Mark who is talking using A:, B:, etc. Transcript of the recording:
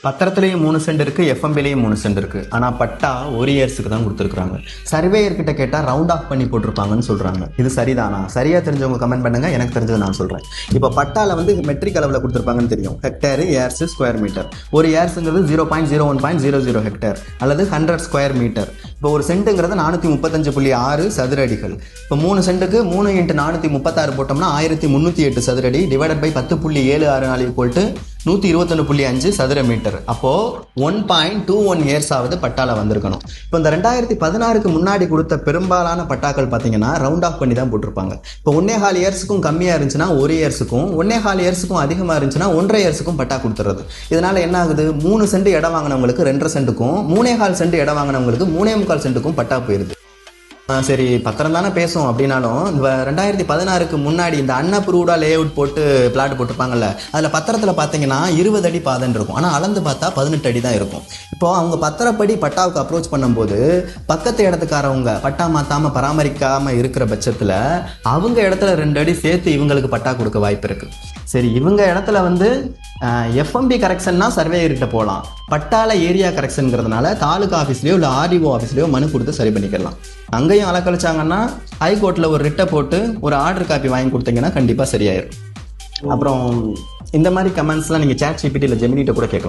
A: பத்திரத்துலேயும் 3 send இருக்குது, எஃப்எம்பிலையும் 3 send இருக்குது. ஆனால் பட்டா ஒரு இயர்ஸுக்கு தான் கொடுத்துருக்குறாங்க. சர்வேயர்கிட்ட கேட்டால் ரவுண்ட் ஆஃப் பண்ணி போட்டிருப்பாங்கன்னு சொல்கிறாங்க. இது சரிதானா? சரியாக தெரிஞ்சவங்க கமெண்ட் பண்ணுங்கள். எனக்கு தெரிஞ்சது நான் சொல்கிறேன். இப்போ பட்டாவில் வந்து மெட்ரிக் அளவில் கொடுத்துருப்பாங்கன்னு தெரியும். Hectare, ares, square metre. ஒரு ஏர்ஸுங்கிறது 0.01.00 ஹெக்டேர் அல்லது 100 ஸ்கொயர் மீட்டர். இப்போ ஒரு சென்ட்டுங்கிறது 435.6 சதுர அடிகள். இப்போ 3 சென்ட்டுக்கு 3 × 436 போட்டோம்னா 1308 சதுரடி டிவைடட் பை 10.764 121.5 சதுர மீட்டர். அப்போது 1.21 இயர்ஸ் ஆகுது பட்டால வந்திருக்கணும். இப்போ இந்த 2016க்கு முன்னாடி கொடுத்த பெரும்பாலான பட்டாக்கள் பார்த்தீங்கன்னா ரவுண்ட் ஆஃப் பண்ணி தான் போட்டிருப்பாங்க. இப்போ 1.25 இயர்ஸுக்கும் கம்மியாக இருந்துச்சுன்னா 1 இயர்ஸுக்கும், 1.25 இயர்ஸுக்கும் அதிகமாக இருந்துச்சுன்னா 1.5 இயர்ஸுக்கும் பட்டா கொடுத்துறது. இதனால் என்ன ஆகுது? 3 சென்ட் இடம் வாங்கினவங்களுக்கு 2.5 சென்ட்டுக்கும், 3.25 சென்ட் இடம் வாங்கினவங்களுக்கு 3.25 சென்ட்டுக்கும் பட்டா போயிருது. சரி, பத்திரம் தானே பேசும் அப்படின்னாலும் இந்த 2016க்கு முன்னாடி இந்த அன்அப்ரூவ்டா லே அவுட் போட்டு பிளாட் போட்டிருப்பாங்கல்ல, அதில் பத்திரத்தில் பார்த்தீங்கன்னா 20 அடி பாதைன்னு இருக்கும். ஆனால் அளந்து பார்த்தா 18 அடி தான் இருக்கும். இப்போ அவங்க பத்திரப்படி பட்டாவுக்கு அப்ரோச் பண்ணும்போது பக்கத்து இடத்துக்காரவங்க பட்டா மாற்றாமல் பராமரிக்காமல் இருக்கிற பட்சத்தில் அவங்க இடத்துல 2 அடி சேர்த்து இவங்களுக்கு பட்டா கொடுக்க வாய்ப்பு இருக்குது. சரி, இவங்க இடத்துல வந்து எஃப்எம்பி கரெக்ஷன்னா சர்வேயர்கிட்ட போகலாம். பட்டால ஏரியா கரெக்ஷனுங்கிறதுனால தாலுகா ஆஃபீஸ்லேயோ இல்லை ஆர்டிஓ ஆஃபீஸ்லேயோ மனு கொடுத்து சரி பண்ணிக்கலாம். அங்கேயும் அலக்கழிச்சாங்கன்னா ஹைகோர்ட்டில் ஒரு ரிட்டை போட்டு ஒரு ஆர்டர் காப்பி வாங்கி கொடுத்தீங்கன்னா கண்டிப்பாக சரியாயிடும். அப்புறம் இந்த மாதிரி கமெண்ட்ஸ்லாம் நீங்கள் சாட் ஜிபிடி இல்லை ஜெமினிட்ட கூட கேட்கலாம்.